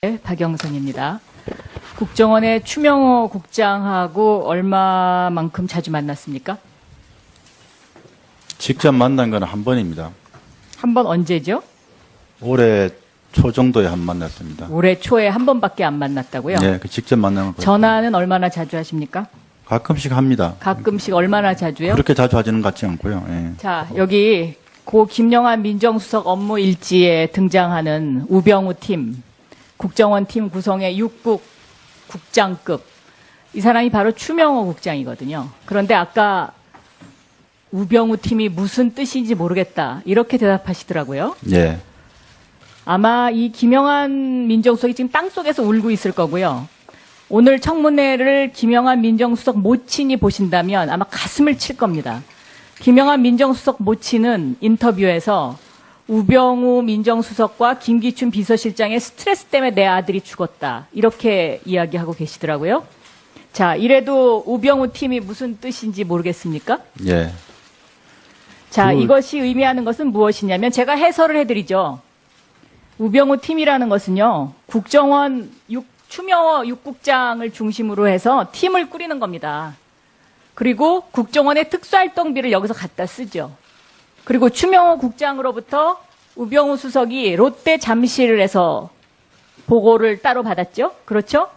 네, 박영선입니다. 국정원의 추명호 국장하고 얼마만큼 자주 만났습니까? 직접 만난 건 한 번입니다. 한 번 언제죠? 올해 초 정도에 한 번 만났습니다. 올해 초에 한 번밖에 안 만났다고요? 네, 그 직접 만나는 거. 전화는 얼마나 자주 하십니까? 가끔씩 합니다. 가끔씩 얼마나 자주요? 그렇게 자주 하지는 같지 않고요. 예. 자, 여기 고 김영환 민정수석 업무 일지에 등장하는 우병우 팀, 국정원 팀 구성의 6국 국장급. 이 사람이 바로 추명호 국장이거든요. 그런데 아까 우병우 팀이 무슨 뜻인지 모르겠다. 이렇게 대답하시더라고요. 예. 아마 이 김영환 민정수석이 지금 땅속에서 울고 있을 거고요. 오늘 청문회를 김영환 민정수석 모친이 보신다면 아마 가슴을 칠 겁니다. 김영환 민정수석 모친은 인터뷰에서 우병우 민정수석과 김기춘 비서실장의 스트레스 때문에 내 아들이 죽었다. 이렇게 이야기하고 계시더라고요. 자, 이래도 우병우 팀이 무슨 뜻인지 모르겠습니까? 예. 자, 이것이 의미하는 것은 무엇이냐면 제가 해설을 해드리죠. 우병우 팀이라는 것은요, 국정원 추명호 6국장을 중심으로 해서 팀을 꾸리는 겁니다. 그리고 국정원의 특수활동비를 여기서 갖다 쓰죠. 그리고 추명호 국장으로부터 우병우 수석이 롯데 잠실에서 보고를 따로 받았죠. 그렇죠?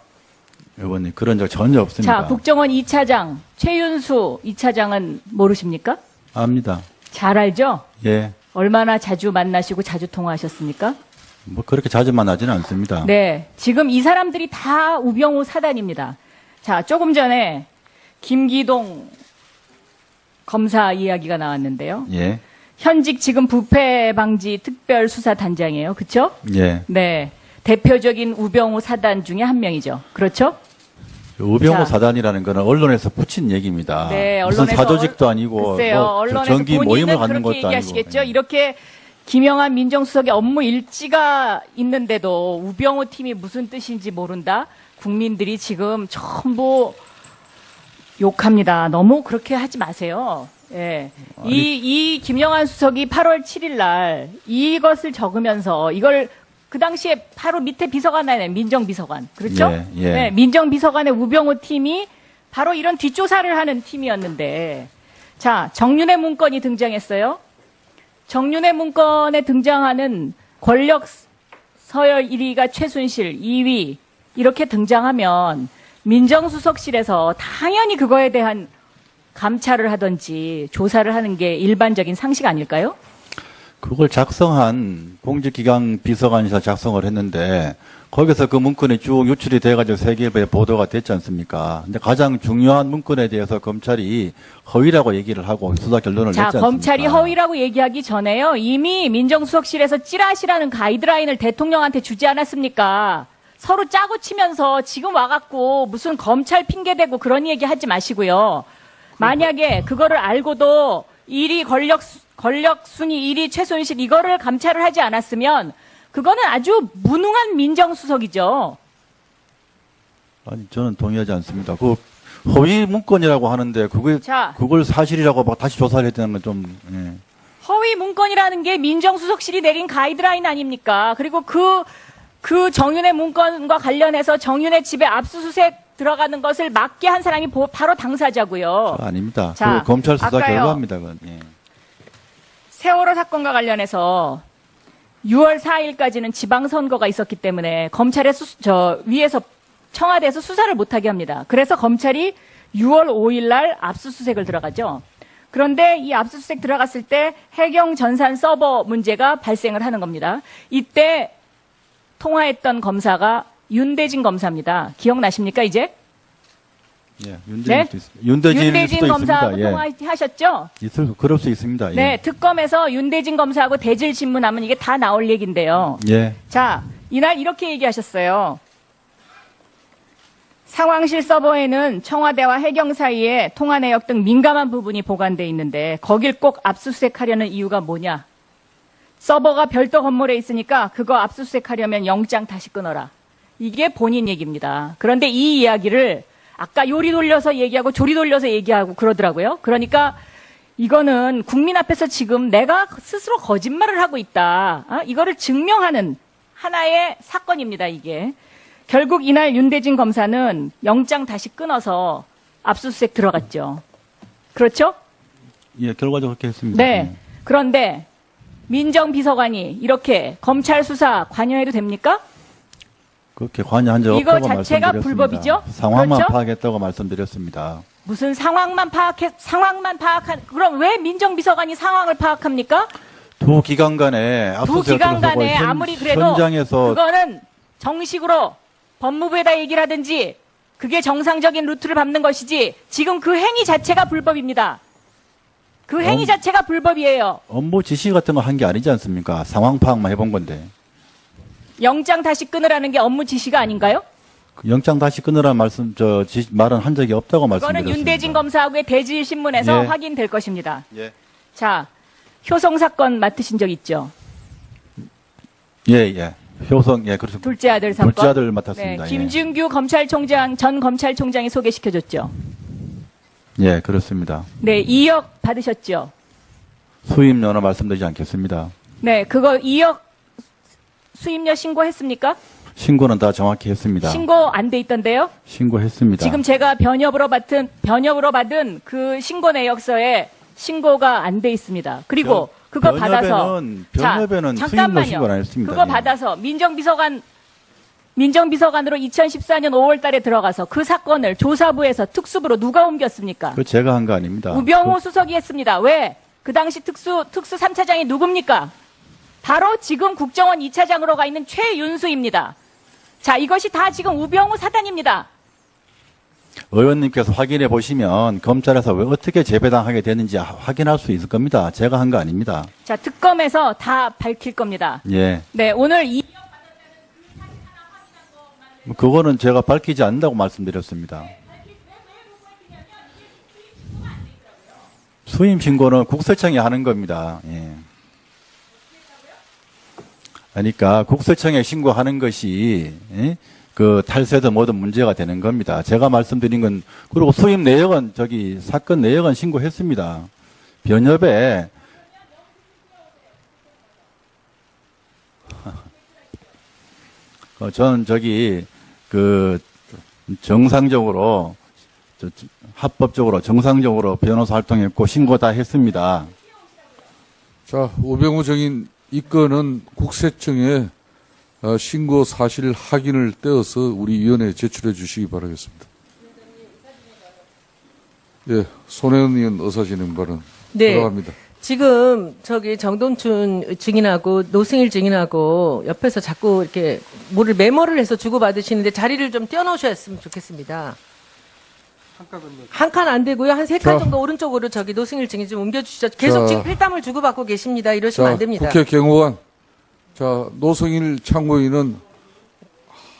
의원님, 그런 적 전혀 없습니다. 자, 국정원 2차장 최윤수 2차장은 모르십니까? 압니다. 잘 알죠? 예. 얼마나 자주 만나시고 자주 통화하셨습니까? 뭐 그렇게 자주 만나지는 않습니다. 네. 지금 이 사람들이 다 우병우 사단입니다. 자, 조금 전에 김기동 검사 이야기가 나왔는데요. 예. 현직 지금 부패 방지 특별수사단장이에요. 그렇죠? 예. 네. 대표적인 우병우 사단 중에 한 명이죠. 그렇죠? 우병우 자. 사단이라는 거는 언론에서 붙인 얘기입니다. 네, 무슨 언론에서 사조직도 아니고 글쎄요, 뭐 언론에서 정기 모임을 본인은 갖는 그렇게 것도 얘기하시겠죠. 아니고. 예. 이렇게 김영환 민정수석의 업무 일지가 있는데도 우병우 팀이 무슨 뜻인지 모른다. 국민들이 지금 전부 욕합니다. 너무 그렇게 하지 마세요. 예. 이 김영환 수석이 8월 7일 날 이것을 적으면서 이걸 그 당시에 바로 밑에 비서관에 민정비서관. 그렇죠? 예, 예. 네, 민정비서관의 우병우 팀이 바로 이런 뒷조사를 하는 팀이었는데, 자, 정윤회 문건이 등장했어요. 정윤회 문건에 등장하는 권력 서열 1위가 최순실, 2위 이렇게 등장하면 민정수석실에서 당연히 그거에 대한 감찰을 하든지 조사를 하는 게 일반적인 상식 아닐까요? 그걸 작성한 공직기강 비서관에서 작성을 했는데 거기서 그 문건이 쭉 유출이 돼가지고 세계일보에 보도가 됐지 않습니까? 근데 가장 중요한 문건에 대해서 검찰이 허위라고 얘기를 하고 수사 결론을 냈지 자, 않습니까? 검찰이 허위라고 얘기하기 전에요. 이미 민정수석실에서 찌라시라는 가이드라인을 대통령한테 주지 않았습니까? 서로 짜고 치면서 지금 와갖고 무슨 검찰 핑계대고 그런 얘기 하지 마시고요. 만약에 그거를 알고도 1위 권력 순위 1위 최순실 이거를 감찰을 하지 않았으면 그거는 아주 무능한 민정수석이죠. 아니 저는 동의하지 않습니다. 그 허위 문건이라고 하는데 그걸 사실이라고 막 다시 조사를 했다는 건 좀. 예. 허위 문건이라는 게 민정수석실이 내린 가이드라인 아닙니까? 그리고 그 정윤회 문건과 관련해서 정윤회 집에 압수수색 들어가는 것을 막게 한 사람이 바로 당사자고요. 아닙니다. 자, 그 검찰 수사 아까요. 결과입니다. 그건. 예. 세월호 사건과 관련해서 6월 4일까지는 지방선거가 있었기 때문에 검찰의 위에서 청와대에서 수사를 못하게 합니다. 그래서 검찰이 6월 5일 날 압수수색을 들어가죠. 그런데 이 압수수색 들어갔을 때 해경 전산 서버 문제가 발생을 하는 겁니다. 이때 통화했던 검사가 윤대진 검사입니다. 기억나십니까 이제? 예, 윤대진 검사하고 있습니다. 통화하셨죠? 그럴 수 있습니다. 예. 네, 특검에서 윤대진 검사하고 대질 신문하면 이게 다 나올 얘기인데요. 예. 자, 이날 이렇게 얘기하셨어요. 상황실 서버에는 청와대와 해경 사이에 통화 내역 등 민감한 부분이 보관돼 있는데 거길 꼭 압수수색하려는 이유가 뭐냐? 서버가 별도 건물에 있으니까 그거 압수수색하려면 영장 다시 끊어라. 이게 본인 얘기입니다. 그런데 이 이야기를 아까 요리 돌려서 얘기하고 조리 돌려서 얘기하고 그러더라고요. 그러니까 이거는 국민 앞에서 지금 내가 스스로 거짓말을 하고 있다. 이거를 증명하는 하나의 사건입니다, 이게. 결국 이날 윤대진 검사는 영장 다시 끊어서 압수수색 들어갔죠. 그렇죠? 예, 결과적으로 그렇게 했습니다. 네. 그런데 민정비서관이 이렇게 검찰 수사 관여해도 됩니까? 그렇게 관여한 적 이거 없다고 자체가 말씀드렸습니다. 불법이죠? 상황만 그렇죠? 파악했다고 말씀드렸습니다. 무슨 상황만 파악한, 그럼 왜 민정비서관이 상황을 파악합니까? 두 기관 간에 두 압수수색 기관 간에 들어서고 아무리 그래도 현장에서 그거는 정식으로 법무부에다 얘기를 하든지 그게 정상적인 루트를 밟는 것이지 지금 그 행위 자체가 불법입니다. 그 행위 자체가 불법이에요. 업무 지시 같은 거 한 게 아니지 않습니까? 상황 파악만 해본 건데. 영장 다시 끊으라는 게 업무 지시가 아닌가요? 그 영장 다시 끊으라는 말은 한 적이 없다고 그거는 말씀드렸습니다. 윤대진 검사하고의 대질신문에서 예. 확인될 것입니다. 예. 자, 효성 사건 맡으신 적 있죠? 예, 예. 효성, 예, 그렇습니다. 둘째 아들 사건. 둘째 아들 맡았습니다. 네, 김준규 전 검찰총장이 소개시켜줬죠. 예, 그렇습니다. 네, 2억 받으셨죠? 수임료는 말씀드리지 않겠습니다. 네, 그거 2억 수임료 신고했습니까? 신고는 다 정확히 했습니다. 신고 안 돼 있던데요? 신고했습니다. 지금 제가 변협으로 받은 그 신고 내역서에 신고가 안 돼 있습니다. 그리고 그거 받아서 변협에는 수임료 신고를 안 했습니다. 그거 예. 받아서 민정비서관으로 2014년 5월 달에 들어가서 그 사건을 조사부에서 특수부로 누가 옮겼습니까? 그 제가 한 거 아닙니다. 우병우 수석이 했습니다. 왜? 그 당시 특수 3차장이 누굽니까? 바로 지금 국정원 2차장으로 가 있는 최윤수입니다. 자, 이것이 다 지금 우병우 사단입니다. 의원님께서 확인해 보시면 검찰에서 왜 어떻게 재배당하게 되는지 확인할 수 있을 겁니다. 제가 한 거 아닙니다. 자, 특검에서 다 밝힐 겁니다. 예. 네, 오늘 그거는 제가 밝히지 않는다고 말씀드렸습니다. 수임 신고는 국세청이 하는 겁니다. 예. 그러니까 국세청에 신고하는 것이 예? 그 탈세든 뭐든 문제가 되는 겁니다. 제가 말씀드린 건 그리고 수임 내역은 사건 내역은 신고했습니다. 변협에 저는 정상적으로 합법적으로 정상적으로 변호사 활동했고 신고 다 했습니다. 자, 우병우 정인 이 건은 국세청에 신고 사실 확인을 떼어서 우리 위원회에 제출해 주시기 바라겠습니다. 예, 손혜원 의원 의사진행 발언 네. 들어갑니다. 지금 정동춘 증인하고 노승일 증인하고 옆에서 자꾸 이렇게 뭐를 메모를 해서 주고받으시는데 자리를 좀 띄워놓으셨으면 좋겠습니다. 한 칸 안 되고요. 한 세 칸 자. 정도 오른쪽으로 노승일 증인 좀 옮겨주시죠. 계속 지금 필담을 주고받고 계십니다. 이러시면 자, 안 됩니다. 국회 경호관. 자, 노성일 참고인은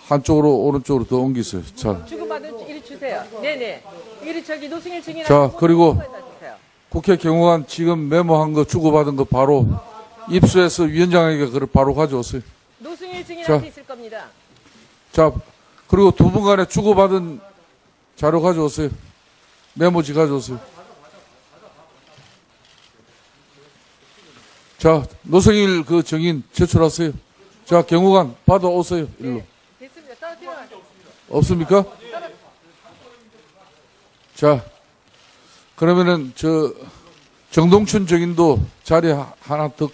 한쪽으로 오른쪽으로 더 옮기세요. 자, 주고받은 이리 주세요. 네네. 이리 노승일 증인하고 자, 그리고 주세요. 국회 경호관 지금 메모한 거 주고받은 거 바로 입수해서 위원장에게 그걸 바로 가져오세요. 노승일 증인한테 자. 있을 겁니다. 자, 그리고 두 분 간에 주고받은 자료 가져오세요. 메모지 가져오세요. 자, 노성일 그 정인 제출하세요. 자, 경호관 받아오세요. 일로. 됐습니다. 떨어뜨려가세요. 없습니까? 자, 그러면은 정동춘 정인도 자리 하나 더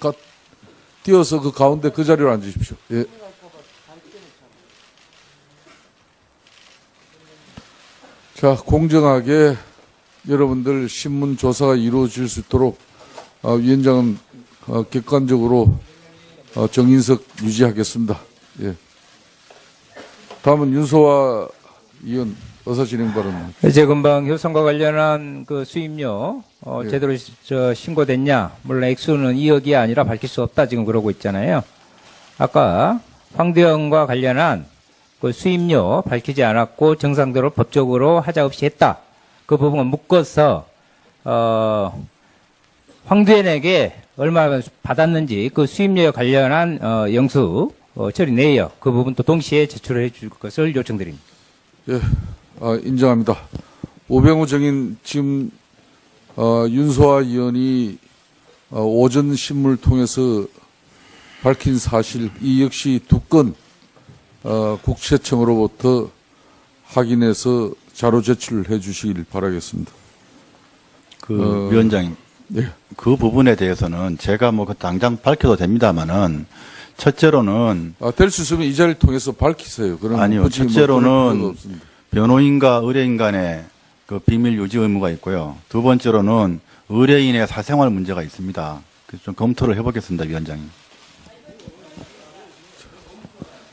띄어서 그 가운데 그 자리로 앉으십시오. 예. 자, 공정하게 여러분들 신문 조사가 이루어질 수 있도록 위원장은 객관적으로 정인석 유지하겠습니다. 예. 다음은 윤소아 의원 의사진행 발언. 이제 금방 효성과 관련한 그 수임료 예. 제대로 신고됐냐? 물론 액수는 2억이 아니라 밝힐 수 없다 지금 그러고 있잖아요. 아까 황대영과 관련한 그 수임료 밝히지 않았고 정상대로 법적으로 하자없이 했다. 그 부분은 묶어서 황대현에게 얼마 받았는지 그 수임료에 관련한 영수 처리 내역 그 부분도 동시에 제출해 줄 것을 요청드립니다. 예, 인정합니다. 오병우 정인 지금 윤소아 의원이 오전 신문을 통해서 밝힌 사실 이 역시 두 건 국세청으로부터 확인해서 자료 제출해 주시길 바라겠습니다. 위원장님. 네. 그 부분에 대해서는 제가 뭐 당장 밝혀도 됩니다만은 첫째로는 될 수 있으면 이 자리를 통해서 밝히세요. 그럼 아니요. 굳이 뭐 첫째로는 그럴 필요가 없습니다. 변호인과 의뢰인 간의 그 비밀 유지 의무가 있고요. 두 번째로는 의뢰인의 사생활 문제가 있습니다. 그래서 좀 검토를 해보겠습니다, 위원장님.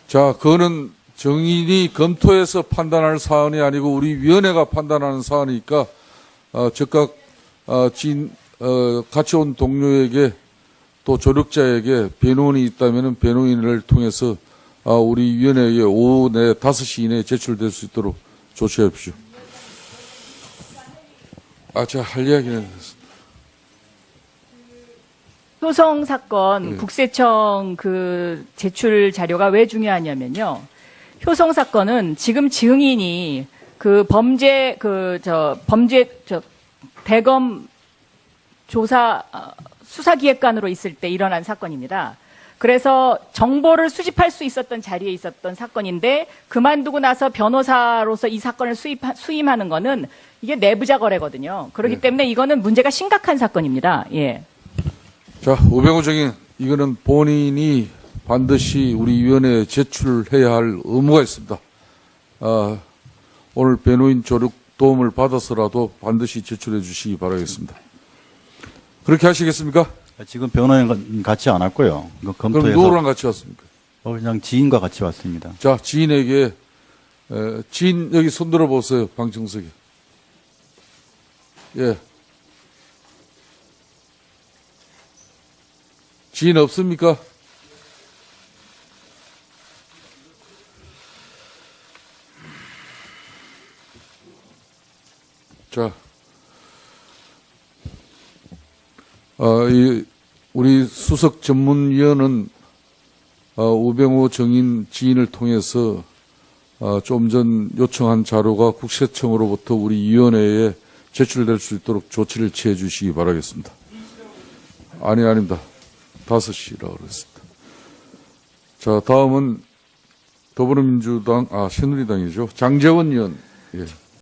자, 그거는 정인이 검토해서 판단할 사안이 아니고 우리 위원회가 판단하는 사안이니까 즉각 같이 온 동료에게 또 조력자에게 변호인이 있다면 변호인을 통해서 우리 위원회에 오후 내 5시 이내에 제출될 수 있도록 조치하십시오. 제가 할 이야기는 했습니다. 효성 사건 국세청 그 제출 자료가 왜 중요하냐면요. 효성 사건은 지금 증인이 그 범죄 대검 조사 수사기획관으로 있을 때 일어난 사건입니다. 그래서 정보를 수집할 수 있었던 자리에 있었던 사건인데 그만두고 나서 변호사로서 이 사건을 수임하는 거는 이게 내부자 거래거든요. 그렇기 때문에 이거는 문제가 심각한 사건입니다. 예. 자, 오병우 정인, 이거는 본인이 반드시 우리 위원회에 제출해야 할 의무가 있습니다. 오늘 변호인 조력 도움을 받아서라도 반드시 제출해 주시기 바라겠습니다. 그렇게 하시겠습니까? 지금 변호인 같이 안 왔고요. 그럼 검토해서 누구랑 같이 왔습니까? 그냥 지인과 같이 왔습니다. 자, 지인에게, 지인 여기 손 들어보세요. 방청석에. 예. 지인 없습니까? 자, 우리 수석 전문위원은 우병우 정인 지인을 통해서 좀 전 요청한 자료가 국세청으로부터 우리 위원회에 제출될 수 있도록 조치를 취해 주시기 바라겠습니다. 아닙니다. 5시라고 그랬습니다. 자, 다음은 더불어민주당, 새누리당이죠. 장제원 의원. 예.